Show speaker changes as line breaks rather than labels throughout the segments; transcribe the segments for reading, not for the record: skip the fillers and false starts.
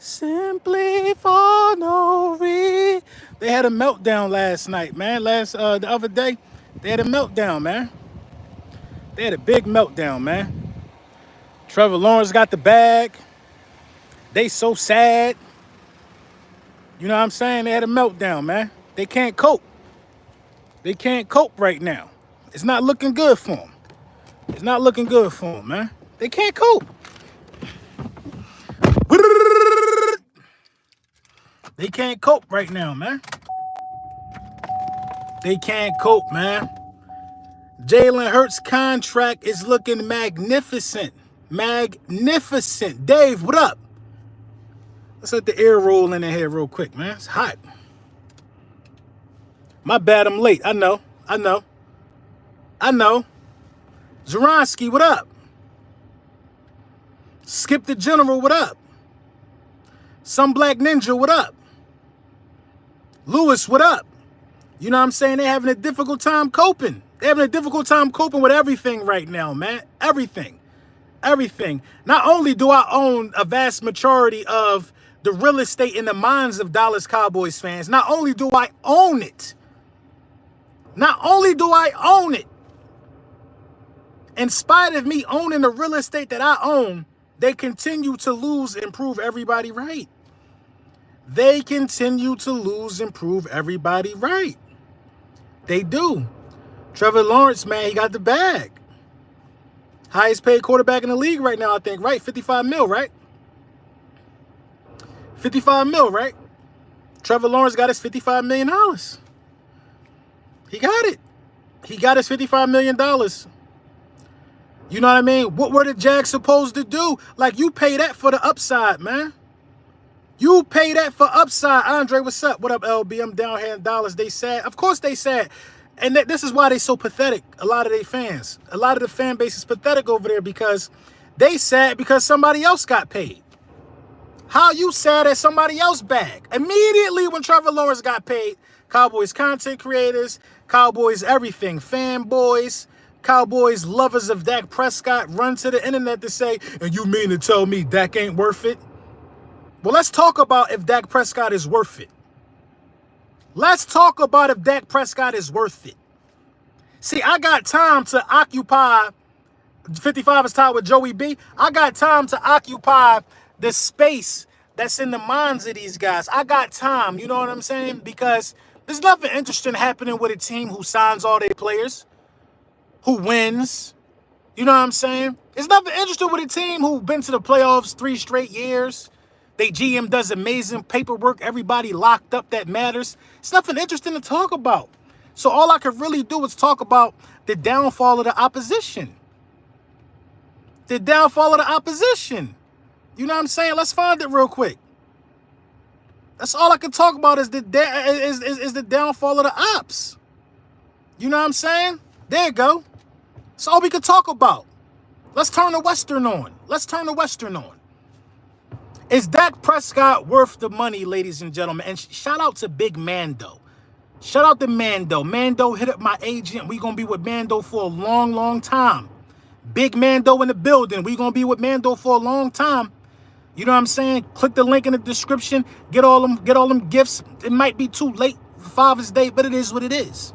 Simply for no reason. They had a meltdown last night, man. The other day, they had a meltdown, man. They had a big meltdown, man. Trevor Lawrence got the bag. They so sad. You know what I'm saying? They had a meltdown, man. They can't cope. They can't cope right now. It's not looking good for them. It's not looking good for them, man. They can't cope. They can't cope right now, man. They can't cope, man. Jalen Hurts' contract is looking magnificent. Magnificent. Dave, what up? Let's let the air roll in here real quick, man. It's hot. My bad, I'm late. I know. Zoronsky, what up? Skip the General, what up? Some Black Ninja, what up? Lewis, what up? You know what I'm saying? They're having a difficult time coping. They're having a difficult time coping with everything right now, man. Everything. Not only do I own a vast majority of the real estate in the minds of Dallas Cowboys fans, not only do I own it, in spite of me owning the real estate that I own, they continue to lose and prove everybody right. They continue to lose and prove everybody right. They do. Trevor Lawrence, man, he got the bag. Highest paid quarterback in the league right now, I think, right? 55 mil, right? 55 mil, right? Trevor Lawrence got his $55 million. He got it. He got his $55 million. You know what I mean? What were the Jags supposed to do? Like, you pay that for the upside, man. You pay that for upside. Andre, what's up? What up, LB? I'm down here in Dallas. They sad. Of course they sad. And this is why they so pathetic, a lot of their fans. A lot of the fan base is pathetic over there because they sad because somebody else got paid. How you sad at somebody else's bag? Immediately when Trevor Lawrence got paid, Cowboys content creators, Cowboys everything, fanboys, Cowboys lovers of Dak Prescott run to the internet to say, and you mean to tell me Dak ain't worth it? Well, let's talk about if Dak Prescott is worth it. Let's talk about if Dak Prescott is worth it. See, I got time to occupy, 55 is tied with Joey B. I got time to occupy the space that's in the minds of these guys. I got time, you know what I'm saying? Because there's nothing interesting happening with a team who signs all their players, who wins. You know what I'm saying? There's nothing interesting with a team who's been to the playoffs 3 straight years. They GM does amazing paperwork. Everybody locked up that matters. It's nothing interesting to talk about. So all I could really do is talk about the downfall of the opposition. The downfall of the opposition. You know what I'm saying? Let's find it real quick. That's all I can talk about is the downfall of the ops. You know what I'm saying? There you go. That's all we could talk about. Let's turn the Western on. Is Dak Prescott worth the money, ladies and gentlemen? And shout out to Big Mando. Shout out to Mando. Mando hit up my agent. We going to be with Mando for a long, long time. Big Mando in the building. We going to be with Mando for a long time. You know what I'm saying? Click the link in the description. Get all them gifts. It might be too late for Father's Day, but it is what it is.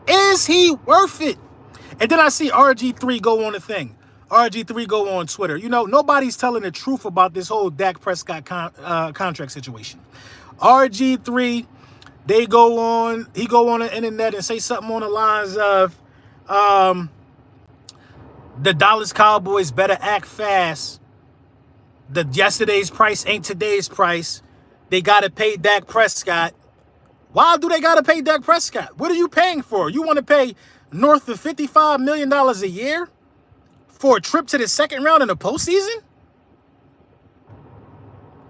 Is he worth it? And then I see RG3 go on the thing. RG3 go on Twitter. You know, nobody's telling the truth about this whole Dak Prescott contract situation. RG3, he go on the internet and say something on the lines of the Dallas Cowboys better act fast. The yesterday's price ain't today's price. They got to pay Dak Prescott. Why do they got to pay Dak Prescott? What are you paying for? You want to pay north of $55 million a year for a trip to the second round in the postseason?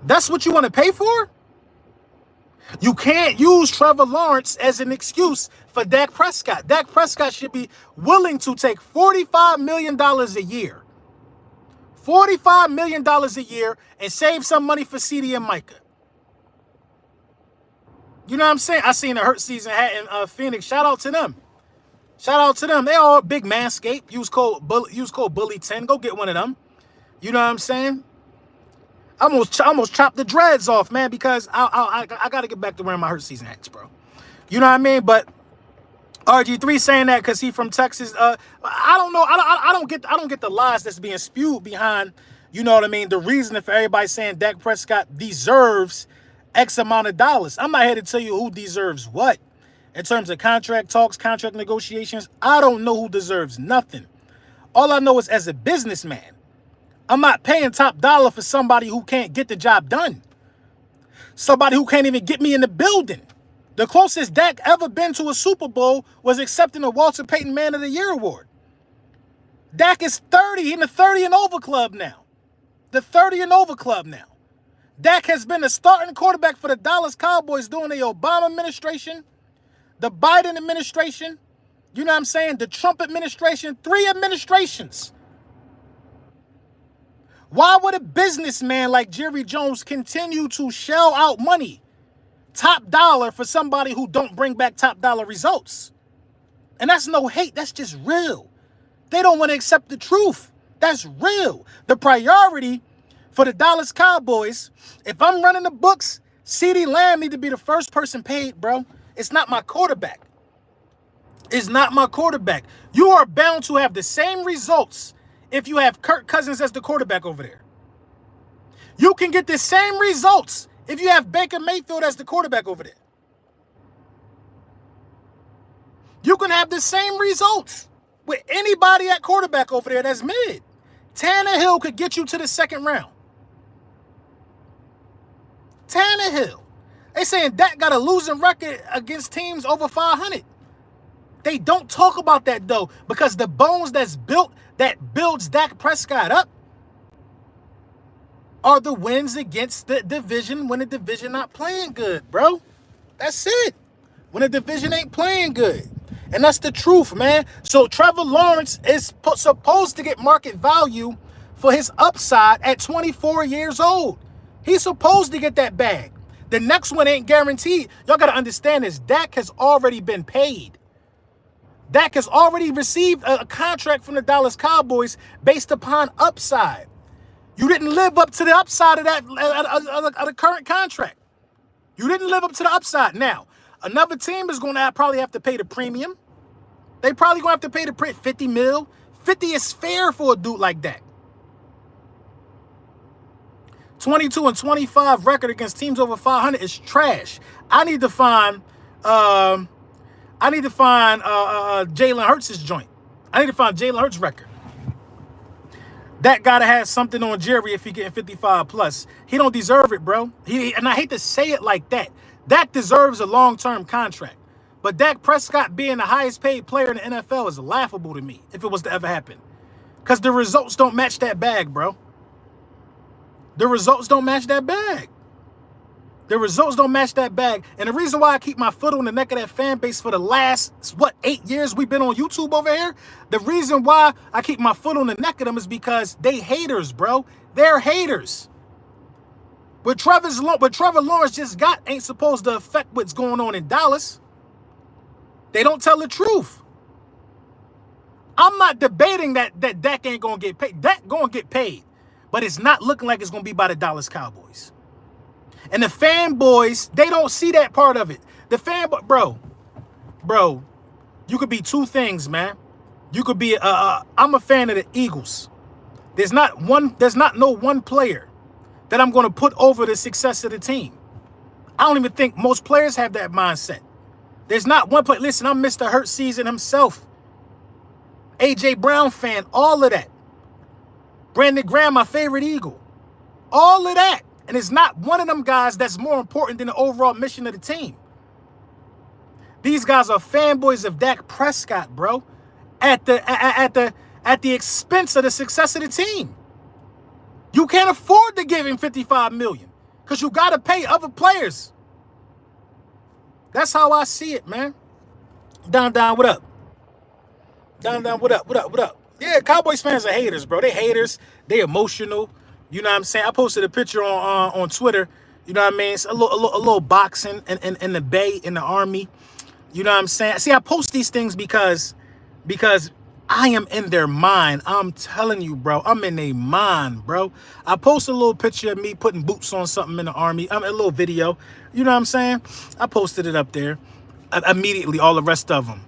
That's what you want to pay for? You can't use Trevor Lawrence as an excuse for Dak Prescott. Dak Prescott should be willing to take $45 million a year. $45 million a year and save some money for CD and Micah. You know what I'm saying? I seen a Hurt season hat in Phoenix. Shout out to them. They all big Manscaped. Use code Bully10. Go get one of them. You know what I'm saying? I almost chopped the dreads off, man, because I got to get back to wearing my hurt season hats, bro. You know what I mean? But RG3 saying that because he from Texas. I don't know. I don't get the lies that's being spewed behind. You know what I mean? The reason for everybody saying Dak Prescott deserves X amount of dollars. I'm not here to tell you who deserves what. In terms of contract talks, contract negotiations, I don't know who deserves nothing. All I know is as a businessman, I'm not paying top dollar for somebody who can't get the job done. Somebody who can't even get me in the building. The closest Dak ever been to a Super Bowl was accepting a Walter Payton Man of the Year award. Dak is 30 in the 30 and over club now. The 30 and over club now. Dak has been the starting quarterback for the Dallas Cowboys during the Obama administration, the Biden administration, you know what I'm saying, the Trump administration, 3 administrations. Why would a businessman like Jerry Jones continue to shell out money, top dollar, for somebody who don't bring back top dollar results? And that's no hate. That's just real. They don't want to accept the truth. That's real. The priority for the Dallas Cowboys, if I'm running the books, CeeDee Lamb need to be the first person paid, bro. It's not my quarterback. It's not my quarterback. You are bound to have the same results if you have Kirk Cousins as the quarterback over there. You can get the same results if you have Baker Mayfield as the quarterback over there. You can have the same results with anybody at quarterback over there that's mid. Tannehill could get you to the second round. Tannehill. They saying Dak got a losing record against teams over 500. They don't talk about that, though, because the bones that's built, that builds Dak Prescott up, are the wins against the division when the division not playing good, bro. That's it. When the division ain't playing good. And that's the truth, man. So Trevor Lawrence is supposed to get market value for his upside at 24 years old. He's supposed to get that bag. The next one ain't guaranteed. Y'all got to understand this. Dak has already been paid. Dak has already received a contract from the Dallas Cowboys based upon upside. You didn't live up to the upside of that of the current contract. You didn't live up to the upside. Now, another team is going to probably have to pay the premium. They probably going to have to pay the 50 mil. 50 is fair for a dude like that. 22 and 25 record against teams over 500 is trash. I need to find Jalen Hurts' joint. I need to find Jalen Hurts' record. That gotta have something on Jerry if he getting 55 plus. He don't deserve it, bro. And I hate to say it like that. Dak deserves a long-term contract. But Dak Prescott being the highest paid player in the NFL is laughable to me if it was to ever happen. Because the results don't match that bag, bro. The results don't match that bag. The results don't match that bag. And the reason why I keep my foot on the neck of that fan base for the last, 8 years we've been on YouTube over here? The reason why I keep my foot on the neck of them is because they haters, bro. They're haters. What Trevor Lawrence just got ain't supposed to affect what's going on in Dallas. They don't tell the truth. I'm not debating that Dak ain't going to get paid. Dak going to get paid. But it's not looking like it's going to be by the Dallas Cowboys. And the fanboys, they don't see that part of it. Bro, you could be two things, man. You could be, I'm a fan of the Eagles. There's not no one player that I'm going to put over the success of the team. I don't even think most players have that mindset. There's not one player. Listen, I'm Mr. Hurt Season himself. A.J. Brown fan, all of that. Brandon Graham, my favorite Eagle. All of that. And it's not one of them guys that's more important than the overall mission of the team. These guys are fanboys of Dak Prescott, bro. At the expense of the success of the team. You can't afford to give him $55 million because you got to pay other players. That's how I see it, man. Down, what up? Down, what up? Yeah, Cowboys fans are haters, bro. They haters. They emotional. You know what I'm saying? I posted a picture on Twitter. You know what I mean? It's a little boxing in the Bay, in the Army. You know what I'm saying? See, I post these things because I am in their mind. I'm telling you, bro. I'm in their mind, bro. I posted a little picture of me putting boots on something in the army. A little video. You know what I'm saying? I posted it up there. Immediately, all the rest of them.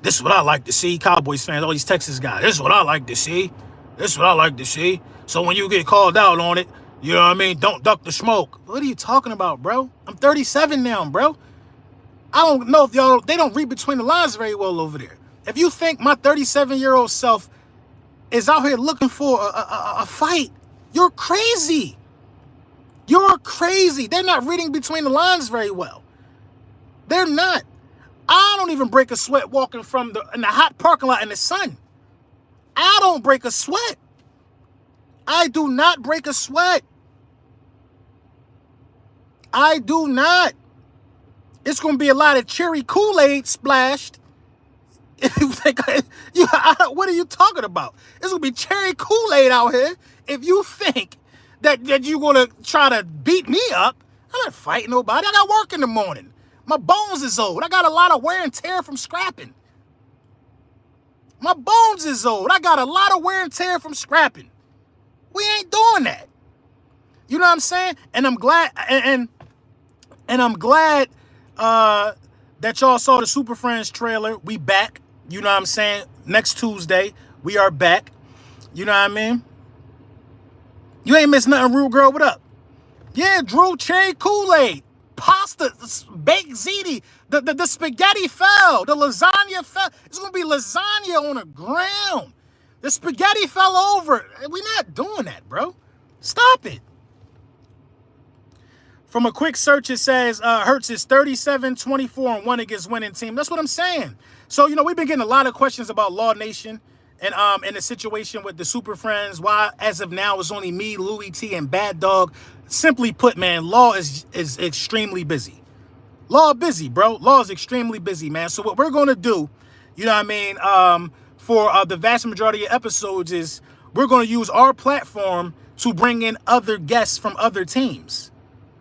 This is what I like to see. Cowboys fans, all these Texas guys. This is what I like to see. This is what I like to see. So when you get called out on it, you know what I mean? Don't duck the smoke. What are you talking about, bro? I'm 37 now, bro. I don't know if they don't read between the lines very well over there. If you think my 37-year-old self is out here looking for a fight, you're crazy. You're crazy. They're not reading between the lines very well. They're not. I don't even break a sweat walking in the hot parking lot in the sun. I don't break a sweat. I do not break a sweat. I do not. It's going to be a lot of cherry Kool-Aid splashed. If you think, what are you talking about? It's going to be cherry Kool-Aid out here. If you think that you're going to try to beat me up, I'm not fighting nobody. I got work in the morning. My bones is old. I got a lot of wear and tear from scrapping. My bones is old. I got a lot of wear and tear from scrapping. We ain't doing that. You know what I'm saying? And I'm glad, and I'm glad that y'all saw the Super Friends trailer. We back. You know what I'm saying? Next Tuesday, we are back. You know what I mean? You ain't missed nothing, Rude Girl. What up? Yeah, Drew, cherry Kool-Aid, pasta, baked ziti, the spaghetti fell, the lasagna fell. It's going to be lasagna on the ground. The spaghetti fell over. We're not doing that, bro. Stop it. From a quick search, it says Hurts is 37-24-1 against winning team. That's what I'm saying. So, you know, we've been getting a lot of questions about Law Nation and the situation with the Super Friends. Why, as of now, it's only me, Louis T, and Bad Dog. Simply put, man, Law is extremely busy. Law busy, bro. Law is extremely busy, man. So what we're going to do, you know what I mean, for the vast majority of episodes is we're going to use our platform to bring in other guests from other teams.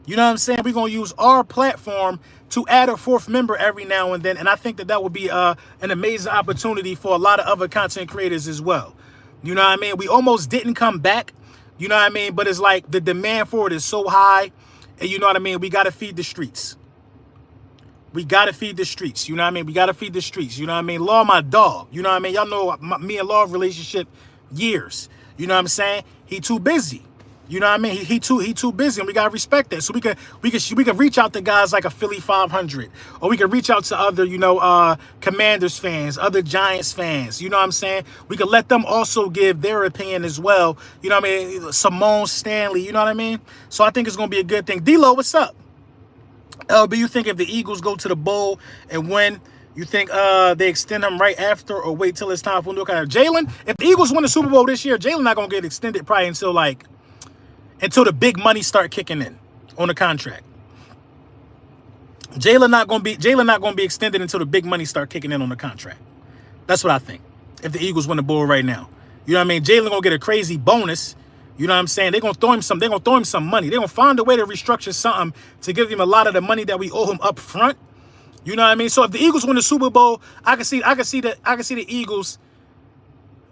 You know what I'm saying? We're going to use our platform to add a fourth member every now and then. And I think that would be an amazing opportunity for a lot of other content creators as well. You know what I mean? We almost didn't come back. You know what I mean? But it's like the demand for it is so high. And you know what I mean? We got to feed the streets. We got to feed the streets. You know what I mean? We got to feed the streets. You know what I mean? Law, my dog. You know what I mean? Y'all know me and Law relationship years. You know what I'm saying? He too busy. You know what I mean? He too busy, and we gotta respect that. So we can reach out to guys like a Philly 500, or we can reach out to other, you know, Commanders fans, other Giants fans. You know what I'm saying? We can let them also give their opinion as well. You know what I mean? Simone Stanley. You know what I mean? So I think it's gonna be a good thing. D-Lo, what's up? LB, you think if the Eagles go to the bowl and win, you think they extend them right after, or wait till it's time for a new kind of Jalen? If the Eagles win the Super Bowl this year, Jalen not gonna get extended probably until the big money start kicking in on the contract. Jalen not gonna be extended until the big money start kicking in on the contract. That's what I think. If the Eagles win the ball right now, you know what I mean. Jalen gonna get a crazy bonus. You know what I'm saying? They're gonna throw him some. They're gonna throw him some money. They're gonna find a way to restructure something to give him a lot of the money that we owe him up front. You know what I mean? So if the Eagles win the Super Bowl, I can see the Eagles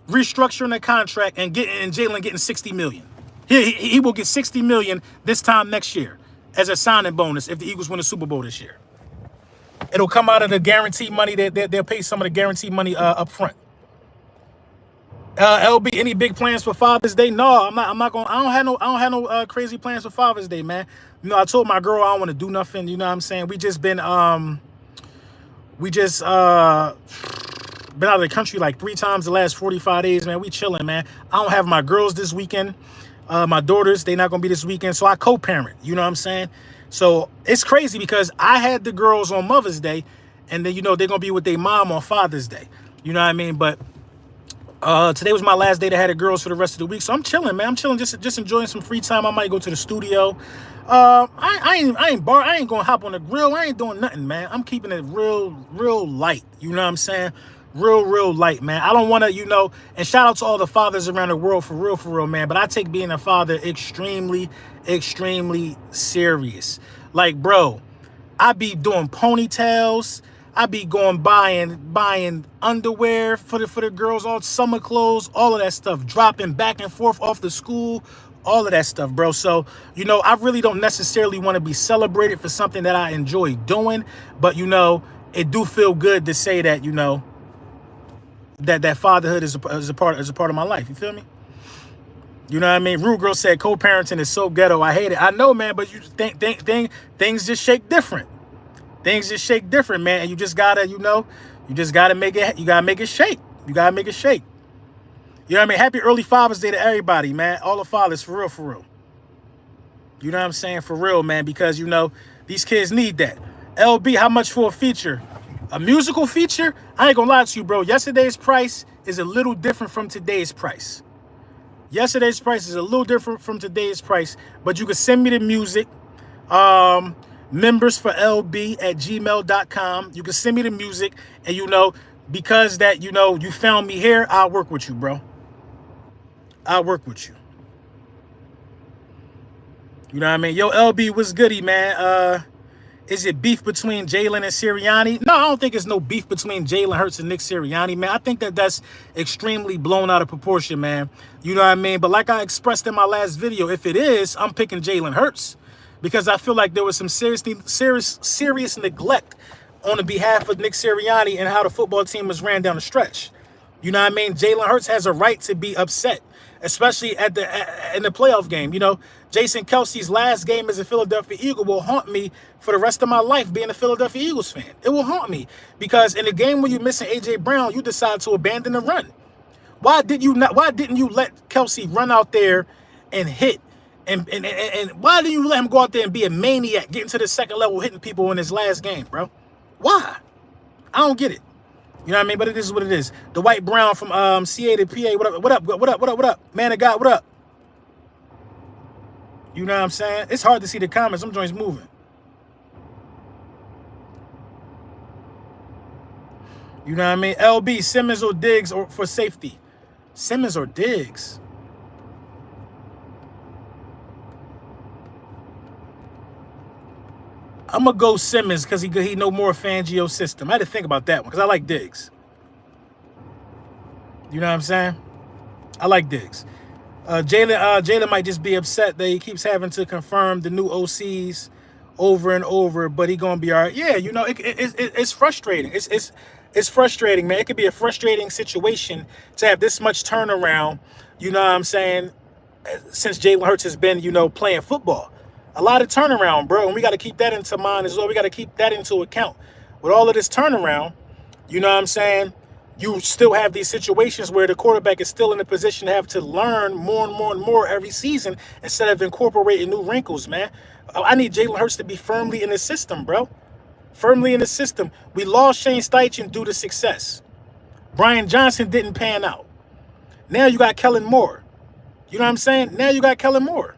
restructuring the contract and Jalen getting $60 million. He will get $60 million this time next year as a signing bonus if the Eagles win the Super Bowl this year. It'll come out of the guaranteed money. They'll pay some of the guaranteed money up front. LB, any big plans for Father's Day? No, I'm not going. I don't have no crazy plans for Father's Day, man. You know, I told my girl I don't want to do nothing. You know what I'm saying? We just been out of the country like 3 times the last 45 days, man. We chilling, man. I don't have my girls this weekend. My daughters, they not going to be this weekend. So I co-parent, you know what I'm saying? So it's crazy because I had the girls on Mother's Day, and then, you know, they're going to be with their mom on Father's Day. You know what I mean? But today was my last day to have the girls for the rest of the week. So I'm chilling, man. I'm chilling, just enjoying some free time. I might go to the studio. I ain't going to hop on the grill. I ain't doing nothing, man. I'm keeping it real light. You know what I'm saying? Real light, man. I don't want to, you know, and shout out to all the fathers around the world for real, man. But I take being a father extremely serious. Like, bro, I be doing ponytails. I be going buying underwear for the girls, all summer clothes, all of that stuff, dropping back and forth off the school, all of that stuff, bro. So, you know, I really don't necessarily want to be celebrated for something that I enjoy doing, but you know, it do feel good to say that, you know, that fatherhood is a part of my life. You feel me? You know what I mean? Rude Girl said co-parenting is so ghetto. I hate it. I know, man, but you things just shake different. Things just shake different, man. And you just gotta, you know, you gotta make it shake. You gotta make it shake. You know what I mean? Happy early Father's Day to everybody, man. All the fathers, for real, for real. You know what I'm saying? For real, man, because, you know, these kids need that. LB, how much for a feature? A musical feature? I ain't gonna lie to you, bro. Yesterday's price is a little different from today's price. Yesterday's price is a little different from today's price, but you can send me the music. membersforlb@gmail.com. You can send me the music, and you know, because that, you know, you found me here, I'll work with you, bro. I'll work with you. You know what I mean? Yo, LB, what's goody, man? Is it beef between Jalen and Sirianni? No, I don't think it's no beef between Jalen Hurts and Nick Sirianni, man. I think that that's extremely blown out of proportion, man. You know what I mean? But like I expressed in my last video, if it is, I'm picking Jalen Hurts because I feel like there was some serious neglect on the behalf of Nick Sirianni and how the football team was ran down the stretch. You know what I mean? Jalen Hurts has a right to be upset, especially in the playoff game. You know, Jason Kelsey's last game as a Philadelphia Eagle will haunt me for the rest of my life being a Philadelphia Eagles fan. It will haunt me because in the game where you're missing A.J. Brown, you decide to abandon the run. Why didn't you let Kelsey run out there and hit? And why didn't you let him go out there and be a maniac, getting to the second level, hitting people in his last game, bro? Why? I don't get it. You know what I mean? But it is what it is. The White Brown from CA to PA. What up? Man of God, what up? You know what I'm saying? It's hard to see the comments. Them joints moving. You know what I mean? LB, Simmons or Diggs or for safety? Simmons or Diggs? I'm going to go Simmons because he know more Fangio system. I had to think about that one because I like Diggs. You know what I'm saying? I like Diggs. Jalen might just be upset that he keeps having to confirm the new OCs over and over, but he going to be all right. Yeah, you know, it's frustrating. It's frustrating, man. It could be a frustrating situation to have this much turnaround, you know what I'm saying, since Jalen Hurts has been, you know, playing football. A lot of turnaround, bro, and we got to keep that into mind as well. We got to keep that into account. With all of this turnaround, you know what I'm saying, you still have these situations where the quarterback is still in a position to have to learn more and more and more every season instead of incorporating new wrinkles, man. I need Jalen Hurts to be firmly in the system, bro. Firmly in the system. We lost Shane Steichen due to success. Brian Johnson didn't pan out. Now you got Kellen Moore. You know what I'm saying? Now you got Kellen Moore.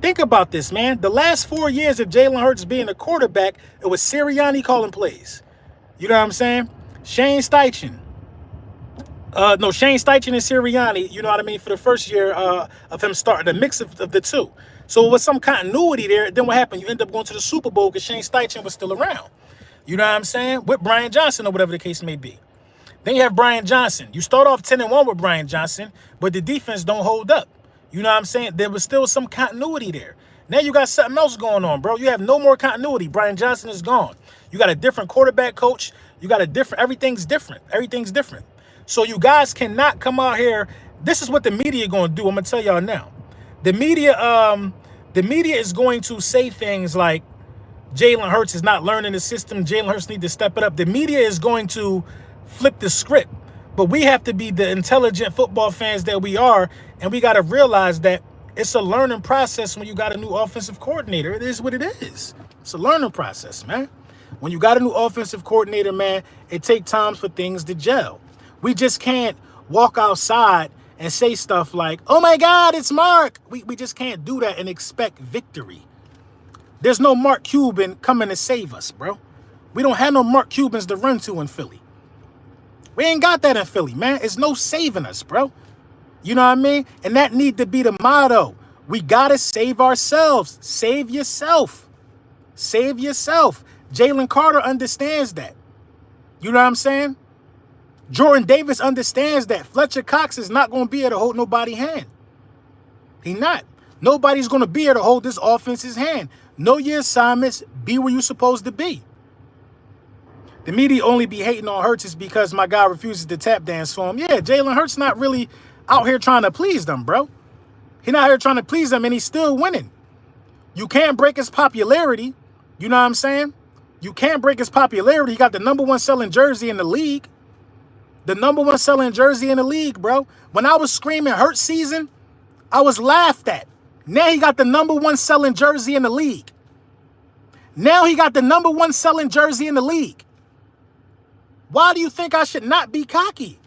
Think about this, man. The last 4 years of Jalen Hurts being a quarterback, it was Sirianni calling plays. You know what I'm saying? Shane Steichen. Shane Steichen and Sirianni, you know what I mean, for the first year of him starting, a mix of the two. So with some continuity there, then what happened? You end up going to the Super Bowl because Shane Steichen was still around. You know what I'm saying? With Brian Johnson or whatever the case may be. Then you have Brian Johnson. You start off 10-1 with Brian Johnson, but the defense don't hold up. You know what I'm saying? There was still some continuity there. Now you got something else going on, bro. You have no more continuity. Brian Johnson is gone. You got a different quarterback coach. You got everything's different. Everything's different. So you guys cannot come out here. This is what the media going to do. I'm going to tell y'all now. The media is going to say things like Jalen Hurts is not learning the system. Jalen Hurts need to step it up. The media is going to flip the script. But we have to be the intelligent football fans that we are, and we got to realize that it's a learning process when you got a new offensive coordinator. It is what it is. It's a learning process, man. When you got a new offensive coordinator, man, it takes time for things to gel. We just can't walk outside and say stuff like, oh, my God, it's Mark. We just can't do that and expect victory. There's no Mark Cuban coming to save us, bro. We don't have no Mark Cubans to run to in Philly. We ain't got that in Philly, man. It's no saving us, bro. You know what I mean? And that need to be the motto. We got to save ourselves. Save yourself. Save yourself. Jalen Carter understands that. You know what I'm saying? Jordan Davis understands that. Fletcher Cox is not going to be able to hold nobody's hand. He not. Nobody's going to be able to hold this offense's hand. Know your assignments. Be where you're supposed to be. The media only be hating on Hurts is because my guy refuses to tap dance for him. Yeah, Jalen Hurts not really out here trying to please them, bro. He's not here trying to please them, and he's still winning. You can't break his popularity. You know what I'm saying? You can't break his popularity. He got the #1 selling jersey in the league. The #1 selling jersey in the league, bro. When I was screaming Hurts season, I was laughed at. Now he got the #1 selling jersey in the league. Now he got the #1 selling jersey in the league. Why do you think I should not be cocky?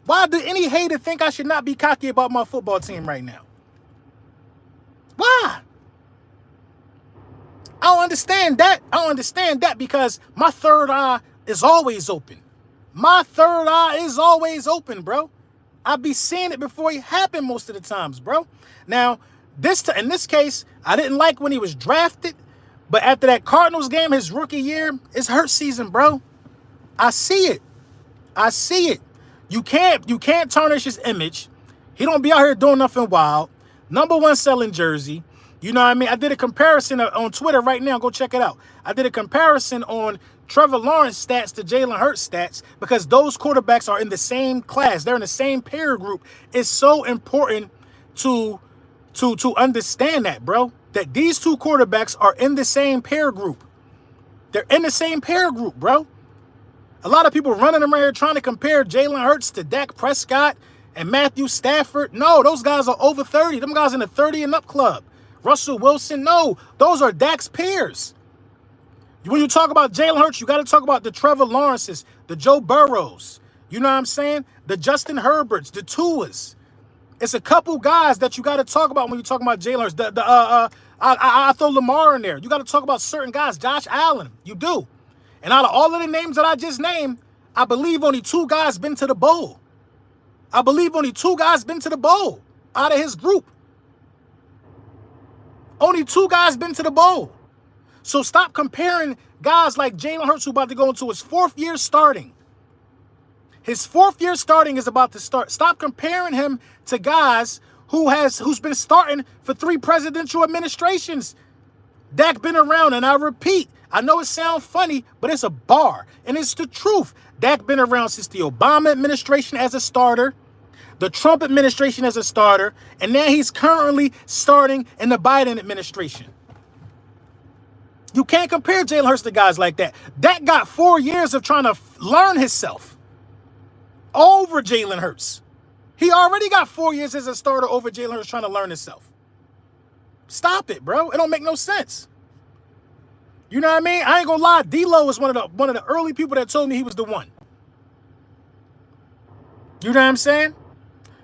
Why do any hater think I should not be cocky about my football team right now? Why? I don't understand that. I don't understand that because my third eye is always open. My third eye is always open, bro. I be seeing it before it happened most of the times, bro. Now, in this case, I didn't like when he was drafted, but after that Cardinals game, his rookie year, it's Hurt season, bro. I see it. I see it. You can't tarnish his image. He don't be out here doing nothing wild. #1 selling jersey. You know what I mean? I did a comparison on Twitter right now. Go check it out. I did a comparison on Trevor Lawrence stats to Jalen Hurts stats because those quarterbacks are in the same class. They're in the same peer group. It's so important to understand that, bro, that these two quarterbacks are in the same peer group. They're in the same peer group, bro. A lot of people running around here trying to compare Jalen Hurts to Dak Prescott and Matthew Stafford. No, those guys are over 30. Them guys in the 30 and up club. Russell Wilson, no, those are Dak's peers. When you talk about Jalen Hurts, you got to talk about the Trevor Lawrences, the Joe Burrows. You know what I'm saying? The Justin Herberts, the Tuas. It's a couple guys that you got to talk about when you talk about Jalen Hurts. I throw Lamar in there. You got to talk about certain guys. Josh Allen, you do. And out of all of the names that I just named, I believe only 2 guys been to the bowl. I believe only 2 guys been to the bowl out of his group. Only 2 guys been to the bowl. So stop comparing guys like Jalen Hurts who about to go into his 4th year starting. His 4th year starting is about to start. Stop comparing him to guys who's been starting for 3 presidential administrations. Dak been around, and I repeat, I know it sounds funny, but it's a bar, and it's the truth. Dak been around since the Obama administration as a starter, the Trump administration as a starter, and now he's currently starting in the Biden administration. You can't compare Jalen Hurts to guys like that. Dak got 4 years of trying to learn himself over Jalen Hurts. He already got 4 years as a starter over Jalen Hurts trying to learn himself. Stop it, bro. It don't make no sense. You know what I mean? I ain't gonna lie. D-Lo was one of the early people that told me he was the one. You know what I'm saying?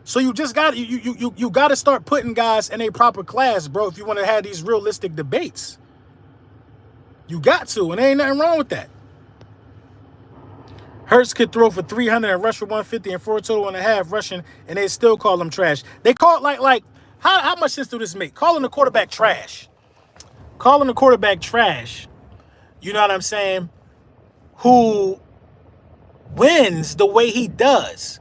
So you just got you got to start putting guys in a proper class, bro. If you want to have these realistic debates, you got to, and there ain't nothing wrong with that. Hurts could throw for 300 and rush for 150 and 4 total and a half rushing, and they still call him trash. They call it like how much sense do this make? Calling the quarterback trash. Calling the quarterback trash. You know what I'm saying? Who wins the way he does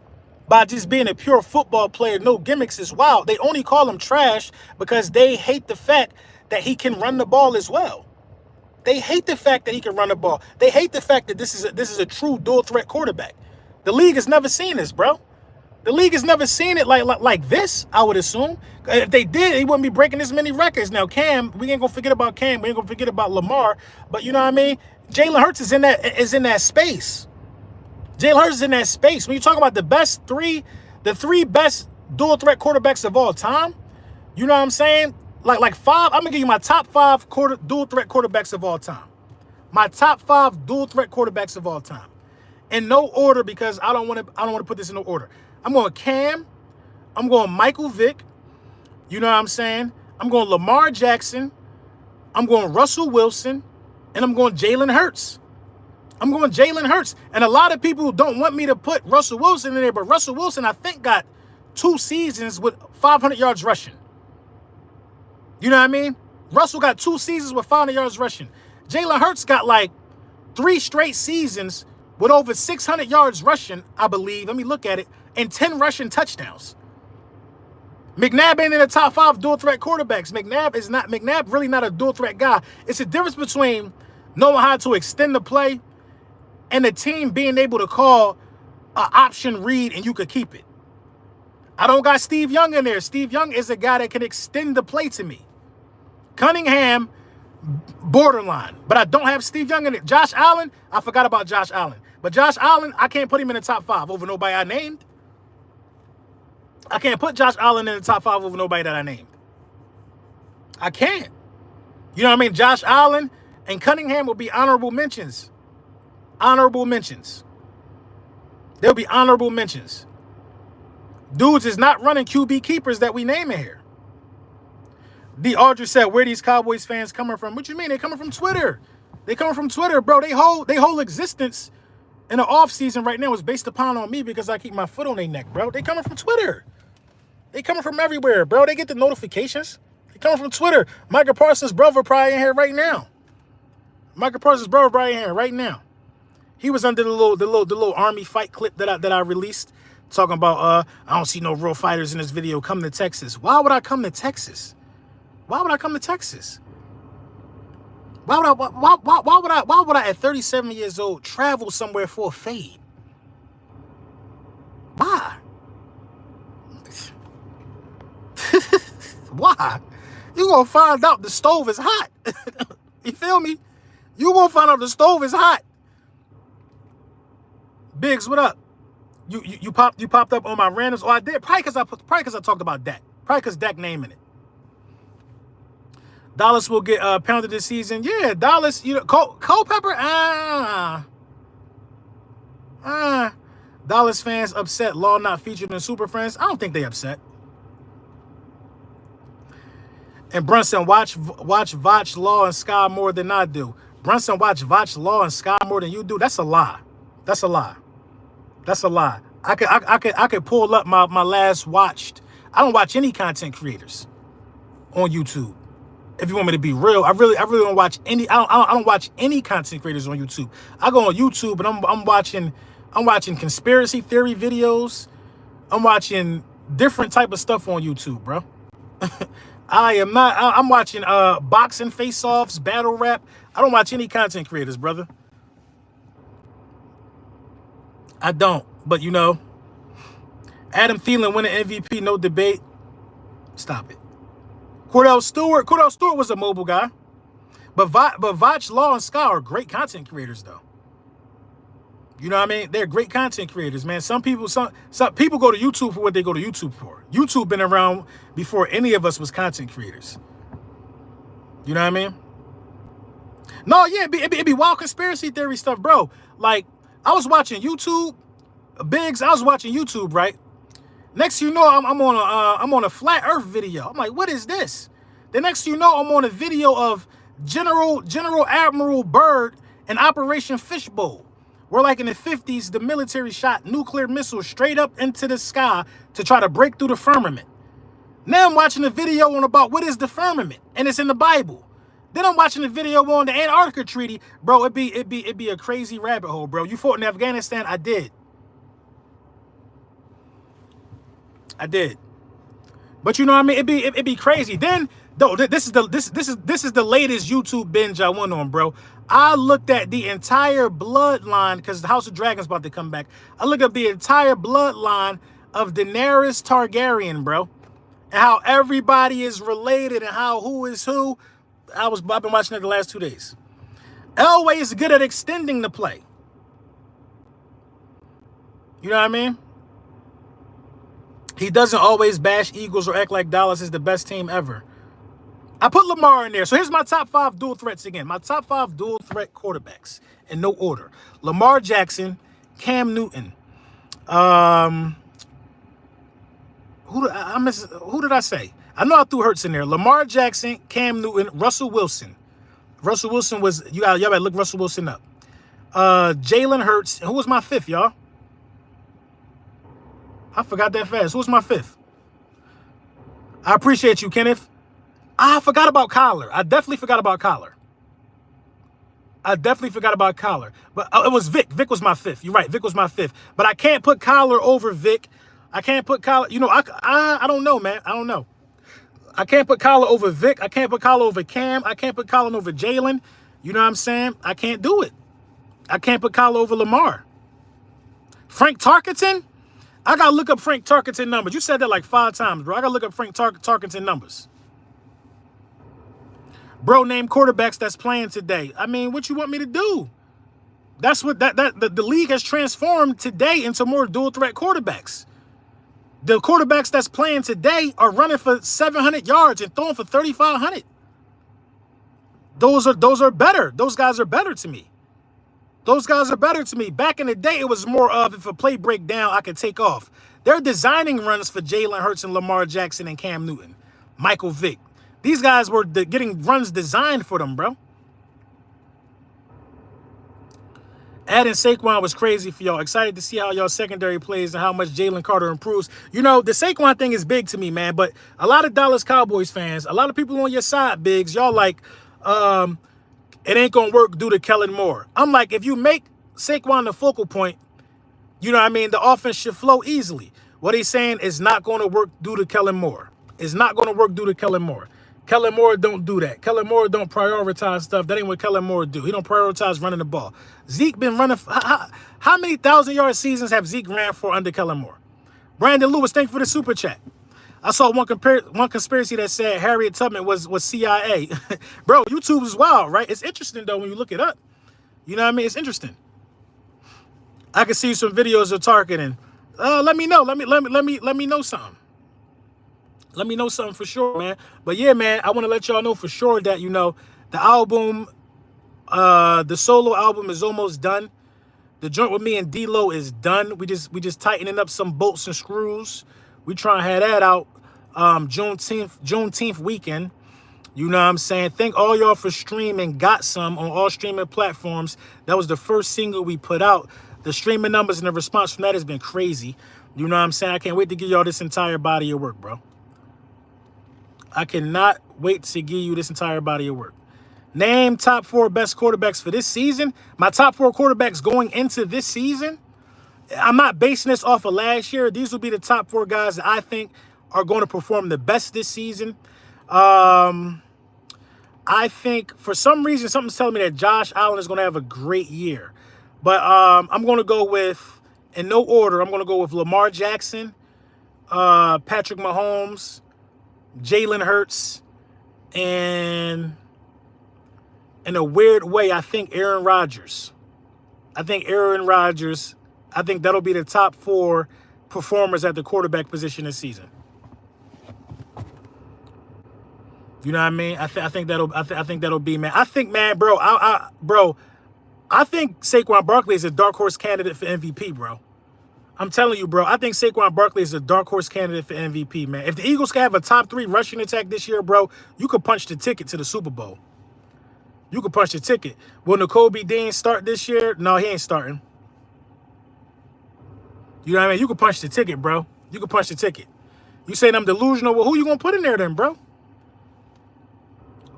by just being a pure football player, no gimmicks is wild. They only call him trash because they hate the fact that he can run the ball as well. They hate the fact that he can run the ball. They hate the fact that this is a true dual threat quarterback. The league has never seen this, bro. The league has never seen it like this, I would assume. If they did, he wouldn't be breaking this many records. Now, Cam, we ain't gonna forget about Cam. We ain't gonna forget about Lamar. But you know what I mean? Jalen Hurts is in that space. Jalen Hurts is in that space. When you talk about the 3 best dual threat quarterbacks of all time, you know what I'm saying? Like 5. I'm gonna give you my top 5 dual threat quarterbacks of all time. My top 5 dual threat quarterbacks of all time. In no order because I don't want to put this in no order. I'm going Cam. I'm going Michael Vick. You know what I'm saying? I'm going Lamar Jackson. I'm going Russell Wilson. And I'm going Jalen Hurts. I'm going Jalen Hurts. And a lot of people don't want me to put Russell Wilson in there, but Russell Wilson, I think, got 2 seasons with 500 yards rushing. You know what I mean? Russell got 2 seasons with 500 yards rushing. Jalen Hurts got like 3 straight seasons with over 600 yards rushing, I believe. Let me look at it. And 10 rushing touchdowns. McNabb ain't in the top 5 dual threat quarterbacks. McNabb really not a dual threat guy. It's a difference between knowing how to extend the play and the team being able to call an option read and you could keep it. I don't got Steve Young in there. Steve Young is a guy that can extend the play to me. Cunningham, borderline. But I don't have Steve Young in it. Josh Allen, I forgot about Josh Allen. But Josh Allen, I can't put him in the top 5 over nobody I named. I can't put Josh Allen in the top 5 over nobody that I named. I can't. You know what I mean? Josh Allen and Cunningham will be honorable mentions. Honorable mentions. They'll be honorable mentions. Dudes is not running QB keepers that we name in here. D. Audrey said, where these Cowboys fans coming from? What you mean? They coming from Twitter. They coming from Twitter, bro. They whole existence in the offseason right now is based upon on me because I keep my foot on their neck, bro. They coming from Twitter. They coming from everywhere, bro. They get the notifications. They coming from Twitter. Micah Parsons' brother probably in here right now. Micah Parsons' brother probably in here right now. He was under the little army fight clip that I released, talking about I don't see no real fighters in this video. Come to Texas. Why would I come to Texas? Why would I come to Texas? Why would I at 37 years old travel somewhere for a fade? Why? Why? You gonna find out the stove is hot. You feel me? You gonna find out the stove is hot. Biggs, what up? You popped up on my randoms. Oh, I did. Probably because I talked about Dak. Probably because Dak naming it. Dallas will get pounded this season. Yeah, Dallas. You know, Culpepper. Dallas fans upset. Law not featured in Super Friends. I don't think they upset. And Brunson, watch Vach, Law, and Sky more than I do. Brunson, watch Vach, Law, and Sky more than you do. That's a lie. That's a lie. That's a lie. I could pull up my last watched. I don't watch any content creators on YouTube. If you want me to be real, I really don't watch any. I don't watch any content creators on YouTube. I go on YouTube and I'm watching conspiracy theory videos. I'm watching different type of stuff on YouTube, bro. I'm watching boxing face-offs, battle rap. I don't watch any content creators, brother. I don't. But, you know, Adam Thielen winning MVP, no debate. Stop it. Cordell Stewart was a mobile guy. But Vach, Law, and Sky are great content creators, though. You know what I mean? They're great content creators, man. Some people go to YouTube for what they go to YouTube for. YouTube been around before any of us was content creators. You know what I mean? No, yeah, it'd be wild conspiracy theory stuff, bro. Like, I was watching YouTube, Biggs. I was watching YouTube, right? Next thing you know, I'm on a flat Earth video. I'm like, what is this? The next thing you know, I'm on a video of General Admiral Byrd and Operation Fishbowl. Where, like in the 50s, the military shot nuclear missiles straight up into the sky to try to break through the firmament. Now I'm watching a video on about what is the firmament, and it's in the Bible. Then I'm watching a video on the Antarctica Treaty, bro. It'd be a crazy rabbit hole, bro. You fought in Afghanistan, I did. But you know what I mean? It'd be crazy. Then though, this is the latest YouTube binge I went on, bro. I looked at the entire bloodline because the House of Dragons about to come back. I looked up the entire bloodline of Daenerys Targaryen, bro, and how everybody is related and how who is who. I've been watching it the last 2 days. Elway is good at extending the play. You know what I mean? He doesn't always bash Eagles or act like Dallas is the best team ever. I put Lamar in there. So here's my top 5 dual threats again. My top 5 dual threat quarterbacks in no order. Lamar Jackson, Cam Newton. Who did I say? I know I threw Hurts in there. Lamar Jackson, Cam Newton, Russell Wilson. Russell Wilson was, y'all better look Russell Wilson up. Jalen Hurts. And who was my 5th, y'all? I forgot that fast. Who was my 5th? I appreciate you, Kenneth. I forgot about Kyler. I definitely forgot about Kyler. I definitely forgot about Kyler. But it was Vic. Vic was my fifth. You're right. Vic was my fifth. But I can't put Kyler over Vic. I can't put Kyler. You know, I don't know, man. I don't know. I can't put Kyler over Vic. I can't put Kyler over Cam. I can't put Kyler over Jalen. You know what I'm saying? I can't do it. I can't put Kyler over Lamar. Frank Tarkenton? I got to look up Frank Tarkenton numbers. You said that like 5 times, bro. I got to look up Frank Tarkenton numbers. Bro, name quarterbacks that's playing today. I mean, what you want me to do? That's what the league has transformed today into more dual threat quarterbacks. The quarterbacks that's playing today are running for 700 yards and throwing for 3,500. Those are better. Those guys are better to me. Those guys are better to me. Back in the day, it was more of if a play break down, I could take off. They're designing runs for Jalen Hurts and Lamar Jackson and Cam Newton, Michael Vick. These guys were getting runs designed for them, bro. Adding Saquon was crazy for y'all. Excited to see how y'all secondary plays and how much Jalen Carter improves. You know, the Saquon thing is big to me, man. But a lot of Dallas Cowboys fans, a lot of people on your side, Biggs, y'all like, it ain't going to work due to Kellen Moore. I'm like, if you make Saquon the focal point, you know what I mean, the offense should flow easily. What he's saying is not going to work due to Kellen Moore. It's not going to work due to Kellen Moore. Kellen Moore don't do that. Kellen Moore don't prioritize stuff. That ain't what Kellen Moore do. He don't prioritize running the ball. Zeke been running. How many 1,000-yard seasons have Zeke ran for under Kellen Moore? Brandon Lewis, thank you for the super chat. I saw one conspiracy that said Harriet Tubman was CIA. Bro, YouTube is wild, right? It's interesting though when you look it up. You know what I mean? It's interesting. I can see some videos of targeting. Let me know. Let me know something. Let me know something for sure, man. But yeah, man, I want to let y'all know for sure that, you know, the album, the solo album is almost done. The joint with me and D-Lo is done. We just tightening up some bolts and screws. We trying to have that out Juneteenth weekend. You know what I'm saying? Thank all y'all for streaming Got Some on all streaming platforms. That was the first single we put out. The streaming numbers and the response from that has been crazy. You know what I'm saying? I can't wait to give y'all this entire body of work, bro. I cannot wait to give you this entire body of work. Name top 4 best quarterbacks for this season. My top 4 quarterbacks going into this season. I'm not basing this off of last year. These will be the top 4 guys that I think are going to perform the best this season. I think for some reason, something's telling me that Josh Allen is going to have a great year. But I'm going to go with, in no order, I'm going to go with Lamar Jackson, Patrick Mahomes, Jalen Hurts, and in a weird way, I think Aaron Rodgers. I think that'll be the top 4 performers at the quarterback position this season. You know what I mean? I think that'll be, man. I think, man, bro, I think Saquon Barkley is a dark horse candidate for MVP, bro. I'm telling you, bro, I think Saquon Barkley is a dark horse candidate for MVP, man. If the Eagles can have a top 3 rushing attack this year, bro, you could punch the ticket to the Super Bowl. You could punch the ticket. Will N'Kobe Dean start this year? No, he ain't starting. You know what I mean? You could punch the ticket, bro. You could punch the ticket. You saying I'm delusional? Well, who you going to put in there then, bro?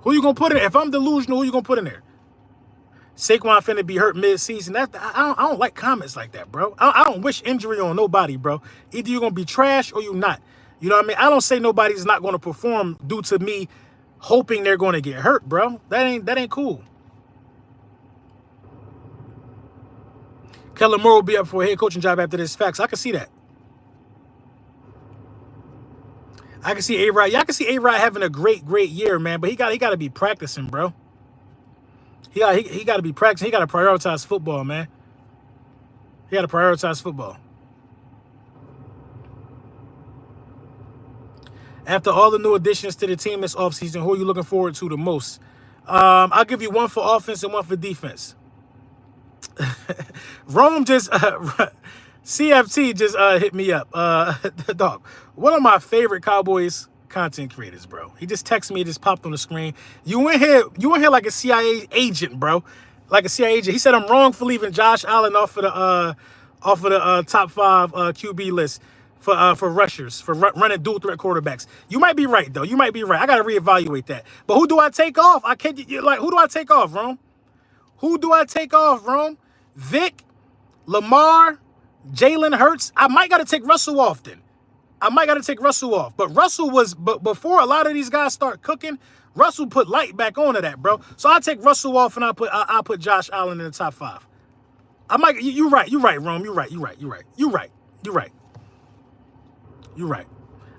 Who you going to put in there? If I'm delusional, who you going to put in there? Saquon finna be hurt mid-season. I don't like comments like that, bro. I don't wish injury on nobody, bro. Either you're going to be trash or you're not. You know what I mean? I don't say nobody's not going to perform due to me hoping they're going to get hurt, bro. That ain't cool. Kellen Moore will be up for a head coaching job after this. Facts. I can see that. I can see A-Rod. Yeah, I can see A-Rod having a great year, man. But he got to be practicing, bro. He got to be practicing. He got to prioritize football, man. He got to prioritize football. After all the new additions to the team this offseason, who are you looking forward to the most? I'll give you one for offense and one for defense. Rome just CFT just hit me up. Dog, one of my favorite Cowboys content creators, bro. He just texted me, just popped on the screen. You in here like a CIA agent, bro. Like a CIA agent. He said I'm wrong for leaving Josh Allen off of the top 5 QB list for rushers, for running dual threat quarterbacks. You might be right though. You might be right. I gotta reevaluate that. But who do I take off? Who do I take off, Rome? Who do I take off, Rome? Vic, Lamar, Jalen Hurts. I might got to take Russell off then. I might got to take Russell off. But Russell was, but before a lot of these guys start cooking, Russell put light back onto that, bro. So I'll take Russell off and I'll put Josh Allen in the top 5. I might, you're right, Rome. You're right.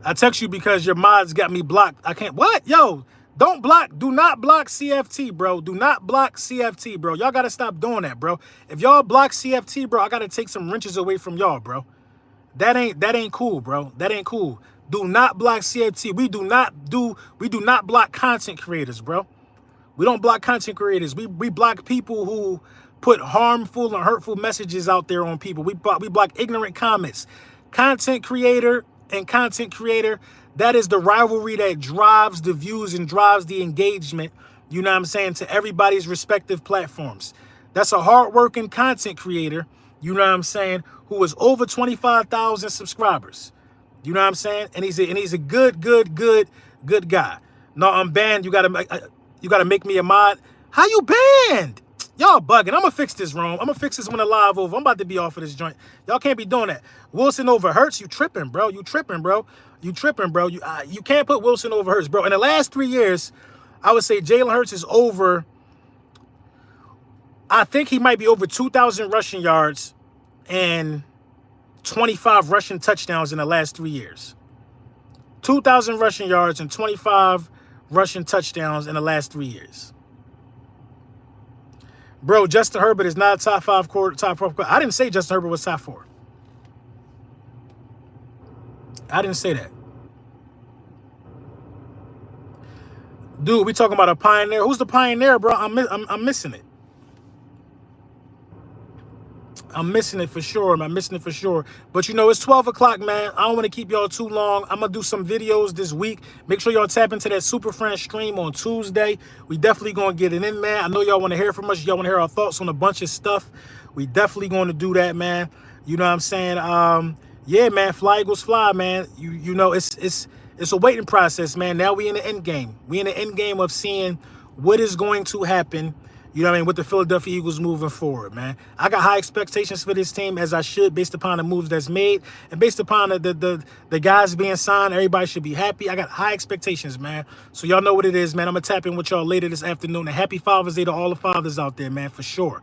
I text you because your mods got me blocked. I can't, what? Yo, don't block, do not block CFT, bro. Do not block CFT, bro. Y'all got to stop doing that, bro. If y'all block CFT, bro, I got to take some wrenches away from y'all, bro. That ain't cool, bro. That ain't cool. Do not block CFT. We do not block content creators, bro. We don't block content creators. We block people who put harmful and hurtful messages out there on people. We block ignorant comments. Content creator and content creator, that is the rivalry that drives the views and drives the engagement, you know what I'm saying, to everybody's respective platforms. That's a hardworking content creator, you know what I'm saying, who is over 25,000 subscribers. You know what I'm saying? And he's a good guy. No, I'm banned. You gotta make me a mod. How you banned? Y'all bugging. I'm gonna fix this, Rome. I'm gonna fix this when the live over. I'm about to be off of this joint. Y'all can't be doing that. Wilson over Hurts. You tripping, bro. You tripping, bro. You can't put Wilson over Hurts, bro. In the last 3 years, I would say Jalen Hurts is over. I think he might be over 2,000 rushing yards and 25 rushing touchdowns in the last 3 years. 2,000 rushing yards and 25 rushing touchdowns in the last 3 years. Bro, Justin Herbert is not a top 4 quarterback. I didn't say Justin Herbert was top 4. I didn't say that. Dude, we talking about a pioneer. Who's the pioneer, bro? I'm missing it. I'm missing it for sure. I'm missing it for sure. But, you know, it's 12 o'clock, man. I don't want to keep y'all too long. I'm going to do some videos this week. Make sure y'all tap into that Super Friends stream on Tuesday. We definitely going to get it in, man. I know y'all want to hear from us. Y'all want to hear our thoughts on a bunch of stuff. We definitely going to do that, man. You know what I'm saying? Yeah, man. Fly Eagles fly, man. You know, it's a waiting process, man. Now we in the end game. We in the end game of seeing what is going to happen, you know what I mean, with the Philadelphia Eagles moving forward, man. I got high expectations for this team, as I should, based upon the moves that's made and based upon the guys being signed. Everybody should be happy. I got high expectations, man. So y'all know what it is, man. I'm going to tap in with y'all later this afternoon. And happy Father's Day to all the fathers out there, man, for sure.